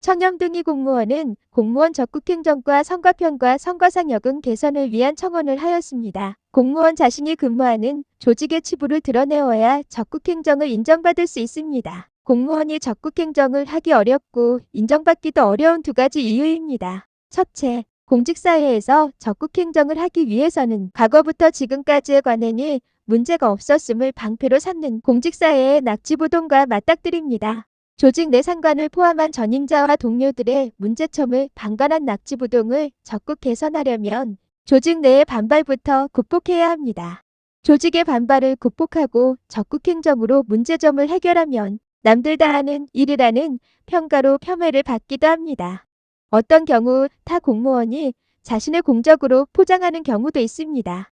청렴등위 공무원은 공무원 적극행정과 선거편과 선거상여금 개선을 위한 청원을 하였습니다. 공무원 자신이 근무하는 조직의 치부를 드러내어야 적극행정을 인정받을 수 있습니다. 공무원이 적극행정을 하기 어렵고 인정받기도 어려운 두 가지 이유입니다. 첫째, 공직사회에서 적극행정을 하기 위해서는 과거부터 지금까지의 관행에 문제가 없었음을 방패로 삼는 공직사회의 낙지부동과 맞닥뜨립니다. 조직 내 상관을 포함한 전임자와 동료들의 문제점을 방관한 낙지부동을 적극 개선하려면 조직 내의 반발부터 극복해야 합니다. 조직의 반발을 극복하고 적극행정으로 문제점을 해결하면 남들 다 하는 일이라는 평가로 폄훼를 받기도 합니다. 어떤 경우 타 공무원이 자신을 공적으로 포장하는 경우도 있습니다.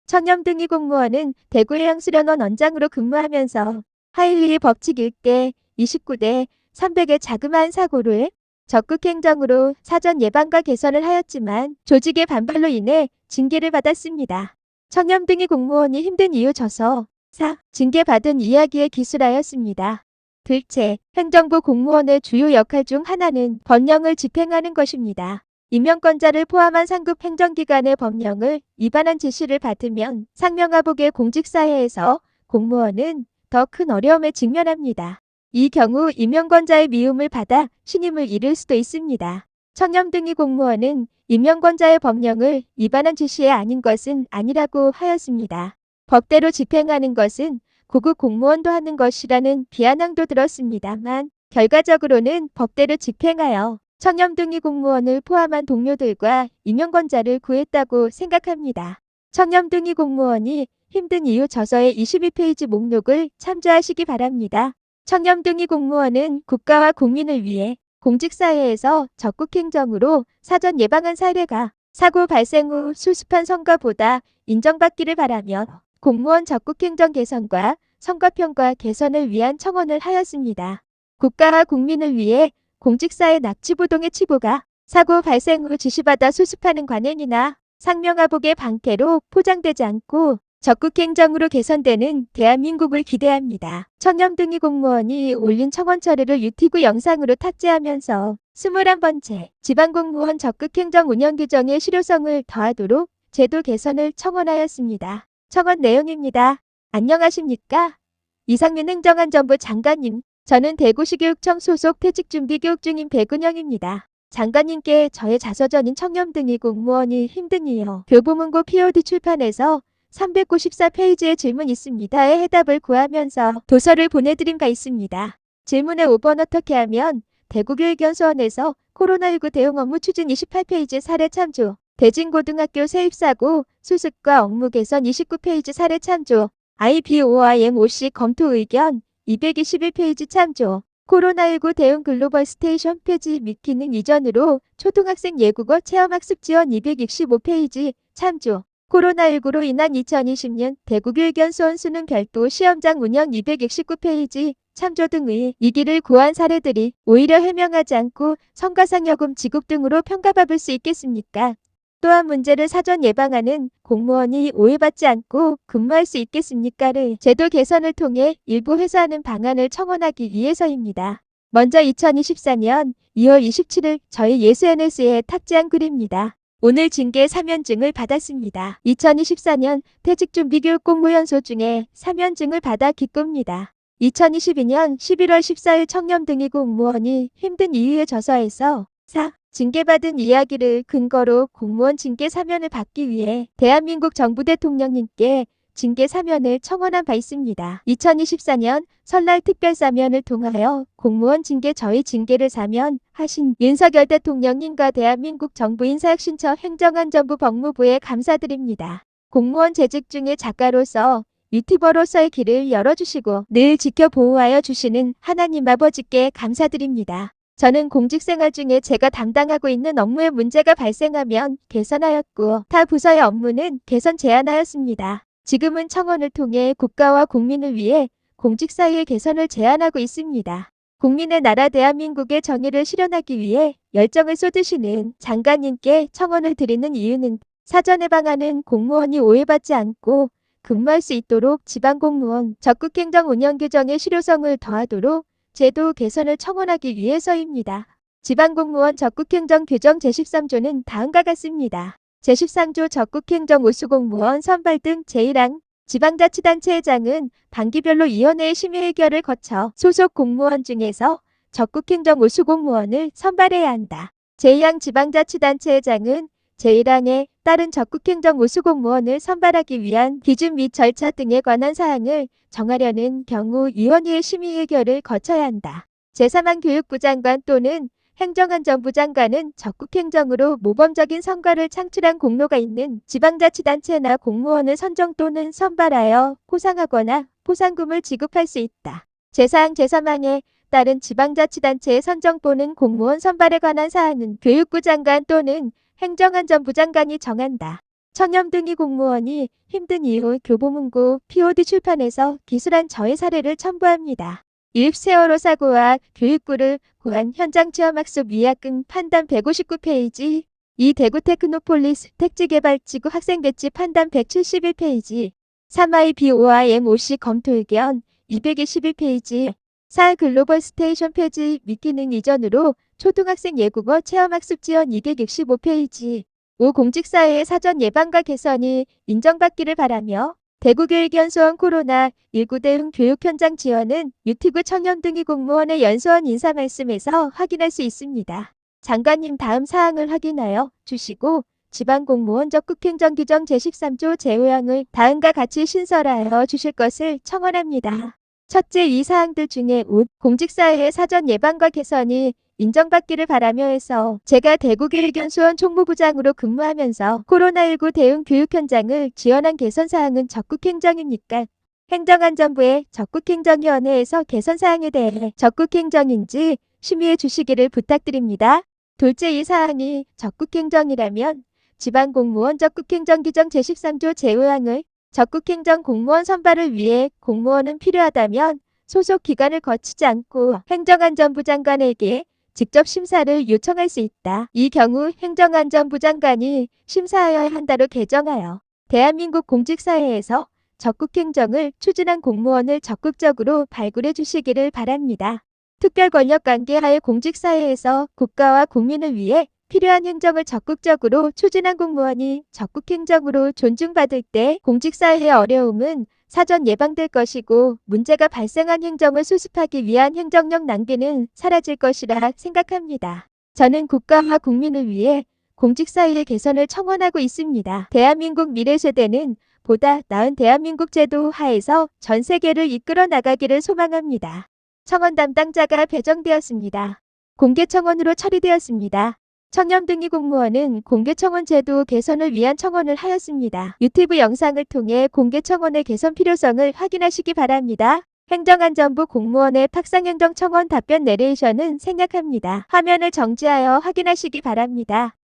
청렴등위 공무원은 대구해양수련원 원장으로 근무하면서 하일리 법칙 1개 29대 300의 자그마한 사고를 적극행정으로 사전 예방과 개선을 하였지만 조직의 반발로 인해 징계를 받았습니다. 청렴등위 공무원이 힘든 이유 저서 4. 징계받은 이야기에 기술하였습니다. 둘째, 행정부 공무원의 주요 역할 중 하나는 법령을 집행하는 것입니다. 임명권자를 포함한 상급 행정기관의 법령을 위반한 지시를 받으면 상명하복의 공직사회에서 공무원은 더 큰 어려움에 직면합니다. 이 경우 임명권자의 미움을 받아 신임을 잃을 수도 있습니다. 청렴등위 공무원은 임명권자의 법령을 위반한 지시에 아닌 것은 아니라고 하였습니다. 법대로 집행하는 것은 고급 공무원도 하는 것이라는 비아냥도 들었습니다만 결과적으로는 법대로 집행하여 청렴등위 공무원을 포함한 동료들과 임명권자를 구했다고 생각합니다. 청렴등위 공무원이 힘든 이유 저서의 22페이지 목록을 참조하시기 바랍니다. 청렴등위 공무원은 국가와 국민을 위해 공직사회에서 적극행정으로 사전 예방한 사례가 사고 발생 후 수습한 성과보다 인정받기를 바라며 공무원 적극행정 개선과 선거평가 개선을 위한 청원을 하였습니다. 국가와 국민을 위해 공직사회 낙지부동의 치부가 사고 발생 후 지시받아 수습하는 관행이나 상명하복의 방패로 포장되지 않고 적극행정으로 개선되는 대한민국을 기대합니다. 청렴등위 공무원이 올린 청원 처리를 유튜브 영상으로 탑재하면서 21번째 지방공무원 적극행정 운영 규정의 실효성을 더하도록 제도 개선을 청원하였습니다. 청원 내용입니다. 안녕하십니까? 이상민 행정안전부 장관님, 저는 대구시 교육청 소속 퇴직준비교육 중인 백은영입니다. 장관님께 저의 자서전인 청렴등위 공무원이 힘든 이유 교보문고 POD 출판에서 394페이지의 질문 있습니다에 해답을 구하면서 도서를 보내드린 바 있습니다. 질문의 5번 어떻게 하면 대구교육연수원에서 코로나19 대응 업무 추진 28페이지 사례 참조 대진고등학교 세입사고 수습과 업무 개선 29페이지 사례 참조 IBOIMOC 검토 의견 221페이지 참조 코로나19 대응 글로벌 스테이션 홈페이지 및 기능 이전으로 초등학생 예국어 체험학습 지원 265페이지 참조 코로나19로 인한 2020년 대구교육연수원 수능 별도 시험장 운영 269페이지 참조 등의 이기를 구한 사례들이 오히려 해명하지 않고 성과상여금 지급 등으로 평가받을 수 있겠습니까? 또한 문제를 사전 예방하는 공무원이 오해받지 않고 근무할 수 있겠습니까를 제도 개선을 통해 일부 해소하는 방안을 청원하기 위해서입니다. 먼저 2024년 2월 27일 저희 SNS에 탑재한 글입니다. 오늘 징계 사면증을 받았습니다. 2024년 퇴직준비교육 공무연수 중에 사면증을 받아 기쁩니다. 2022년 11월 14일 청렴등위 공무원이 힘든 이유의 저서에서 4. 징계받은 이야기를 근거로 공무원 징계 사면을 받기 위해 대한민국 정부 대통령님께 징계 사면을 청원한 바 있습니다. 2024년 설날 특별사면을 통하여 공무원 징계 저희 징계를 사면하신 윤석열 대통령님과 대한민국 정부 인사혁신처 행정안전부 법무부에 감사드립니다. 공무원 재직 중에 작가로서 유튜버로서의 길을 열어주시고 늘 지켜보호하여 주시는 하나님 아버지께 감사드립니다. 저는 공직생활 중에 제가 담당하고 있는 업무에 문제가 발생하면 개선하였고 타 부서의 업무는 개선 제안하였습니다. 지금은 청원을 통해 국가와 국민을 위해 공직사회의 개선을 제안하고 있습니다. 국민의 나라 대한민국의 정의를 실현하기 위해 열정을 쏟으시는 장관님께 청원을 드리는 이유는 사전 예방하는 공무원이 오해받지 않고 근무할 수 있도록 지방공무원 적극행정 운영 규정의 실효성을 더하도록 제도 개선을 청원하기 위해서입니다. 지방공무원 적국행정 규정 제13조는 다음과 같습니다. 제13조 적국행정 우수공무원 선발 등 제1항 지방자치단체장은 반기별로 위원회의 심의 의결을 거쳐 소속 공무원 중에서 적국행정 우수공무원을 선발해야 한다. 제2항 지방자치단체장은 제1항에 따른 적국행정 우수공무원을 선발하기 위한 기준 및 절차 등에 관한 사항을 정하려는 경우 위원회의 심의 의결을 거쳐야 한다. 제3항 교육부 장관 또는 행정안전부 장관은 적국행정으로 모범적인 성과를 창출한 공로가 있는 지방자치단체나 공무원을 선정 또는 선발하여 포상하거나 포상금을 지급할 수 있다. 제4항 제3항에 따른 지방자치단체의 선정 또는 공무원 선발에 관한 사항은 교육부 장관 또는 행정안전부 장관이 정한다. 청렴등위 공무원이 힘든 이후 교보문고 POD 출판에서 기술한 저의 사례를 첨부합니다. 일세월호 사고와 교육부를 고한 현장 체험학습 위약금 판단 159페이지, 이 대구 테크노폴리스 택지개발지구 학생 배치 판단 171페이지, 3I BOIMOC 검토 의견 221페이지, 4 글로벌 스테이션 폐지 및 기능 이전으로 초등학생 예국어 체험학습 지원 265페이지, 5 공직사회의 사전 예방과 개선이 인정받기를 바라며 대구교육연수원 코로나19 대응 교육 현장 지원은 유튜브 청렴등위 공무원의 연수원 인사 말씀에서 확인할 수 있습니다. 장관님 다음 사항을 확인하여 주시고 지방공무원 적국행정 규정 제13조 제5항을 다음과 같이 신설하여 주실 것을 청원합니다. 첫째, 이 사항들 중에 5 공직사회의 사전 예방과 개선이 인정받기를 바라며 해서 제가 대구교육연수원 총무부장으로 근무하면서 코로나19 대응 교육 현장을 지원한 개선사항은 적국행정입니까? 행정안전부의 적국행정위원회에서 개선사항에 대해 적국행정인지 심의해 주시기를 부탁드립니다. 둘째, 이 사항이 적국행정이라면 지방공무원 적국행정 규정 제13조 제5항을 적국행정 공무원 선발을 위해 공무원은 필요하다면 소속 기관을 거치지 않고 행정안전부 장관에게 직접 심사를 요청할 수 있다. 이 경우 행정안전부 장관이 심사하여야 한다로 개정하여 대한민국 공직사회에서 적국행정을 추진한 공무원을 적극적으로 발굴해 주시기를 바랍니다. 특별권력관계하에 공직사회에서 국가와 국민을 위해 필요한 행정을 적극적으로 추진한 공무원이 적국행정으로 존중받을 때 공직사회의 어려움은 사전 예방될 것이고 문제가 발생한 행정을 수습하기 위한 행정력 낭비는 사라질 것이라 생각합니다. 저는 국가와 국민을 위해 공직사회의 개선을 청원하고 있습니다. 대한민국 미래세대는 보다 나은 대한민국 제도 하에서 전 세계를 이끌어 나가기를 소망합니다. 청원 담당자가 배정되었습니다. 공개청원으로 처리되었습니다. 청렴등위 공무원은 공개청원 제도 개선을 위한 청원을 하였습니다. 유튜브 영상을 통해 공개청원의 개선 필요성을 확인하시기 바랍니다. 행정안전부 공무원의 탁상행정 청원 답변 내레이션은 생략합니다. 화면을 정지하여 확인하시기 바랍니다.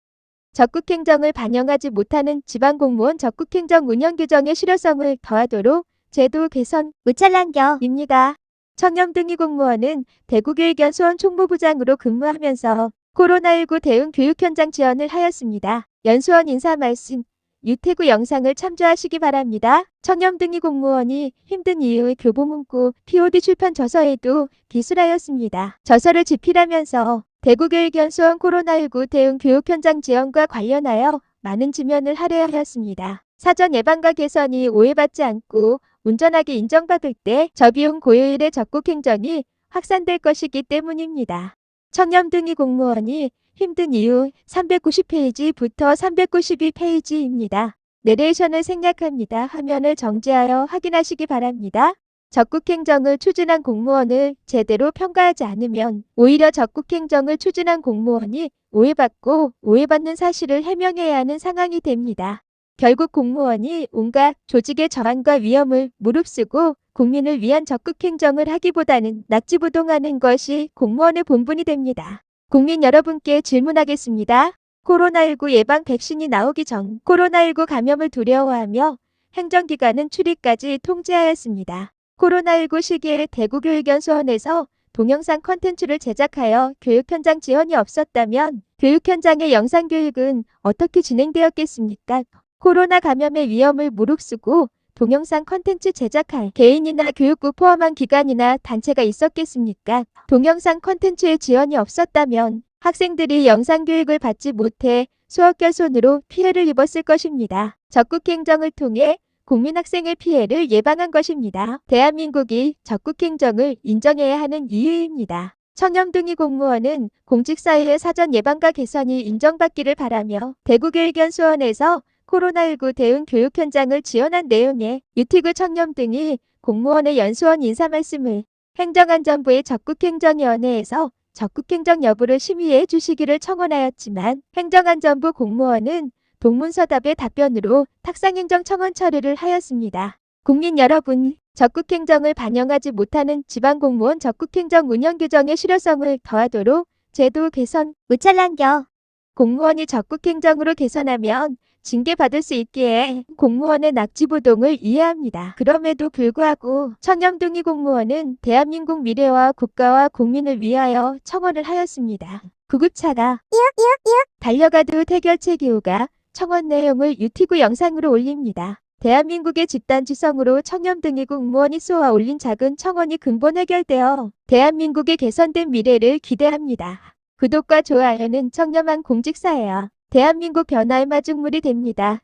적국행정을 반영하지 못하는 지방공무원 적국행정 운영규정의 실효성을 더하도록 제도 개선 무찰란경입니다. 청렴등위 공무원은 대구교육연수원 총무부장으로 근무하면서 코로나19 대응 교육 현장 지원을 하였습니다. 연수원 인사 말씀, 유태구 영상을 참조하시기 바랍니다. 청렴등위 공무원이 힘든 이후 교보문고 POD 출판 저서에도 기술하였습니다. 저서를 집필하면서 대구교육연수원 코로나19 대응 교육 현장 지원과 관련하여 많은 지면을 할애하였습니다. 사전 예방과 개선이 오해받지 않고 운전하기 인정받을 때 저비용 고효율의 적국행정이 확산될 것이기 때문입니다. 청렴등위 공무원이 힘든 이유 390페이지부터 392페이지입니다. 내레이션을 생략합니다. 화면을 정지하여 확인하시기 바랍니다. 적국행정을 추진한 공무원을 제대로 평가하지 않으면 오히려 적국행정을 추진한 공무원이 오해받고 오해받는 사실을 해명해야 하는 상황이 됩니다. 결국 공무원이 온갖 조직의 저항과 위험을 무릅쓰고 국민을 위한 적극행정을 하기보다는 낙지부동하는 것이 공무원의 본분이 됩니다. 국민 여러분께 질문하겠습니다. 코로나19 예방 백신이 나오기 전 코로나19 감염을 두려워하며 행정기관은 출입까지 통제하였습니다. 코로나19 시기에 대구교육연수원에서 동영상 콘텐츠를 제작하여 교육 현장 지원이 없었다면 교육 현장의 영상 교육은 어떻게 진행되었겠습니까? 코로나 감염의 위험을 무릅쓰고 동영상 콘텐츠 제작할 개인이나 교육부 포함한 기관이나 단체가 있었겠습니까? 동영상 콘텐츠의 지원이 없었다면 학생들이 영상교육을 받지 못해 수업 결손으로 피해를 입었을 것입니다. 적국행정을 통해 국민학생의 피해를 예방한 것입니다. 대한민국이 적국행정을 인정해야 하는 이유입니다. 청렴둥이 공무원은 공직사회의 사전 예방과 개선이 인정받기를 바라며 대구교육연수원에서 코로나19 대응 교육 현장을 지원한 내용의 유튜브 청렴둥이 공무원의 연수원 인사 말씀을 행정안전부의 적국행정위원회에서 적국행정 여부를 심의해 주시기를 청원하였지만 행정안전부 공무원은 동문서답의 답변으로 탁상행정 청원 처리를 하였습니다. 국민 여러분, 적국행정을 반영하지 못하는 지방공무원 적국행정 운영 규정의 실효성을 더하도록 제도 개선 무찰랑겨. 공무원이 적국행정으로 개선하면 징계받을 수 있기에 공무원의 낙지부동을 이해합니다. 그럼에도 불구하고 청렴둥이 공무원은 대한민국 미래와 국가와 국민을 위하여 청원을 하였습니다. 구급차가 달려가도 태결체 기호가 청원 내용을 유튜브 영상으로 올립니다. 대한민국의 집단지성으로 청렴둥이 공무원이 쏘아 올린 작은 청원이 근본 해결되어 대한민국의 개선된 미래를 기대합니다. 구독과 좋아요는 청렴한 공직사회와 대한민국 변화의 마중물이 됩니다.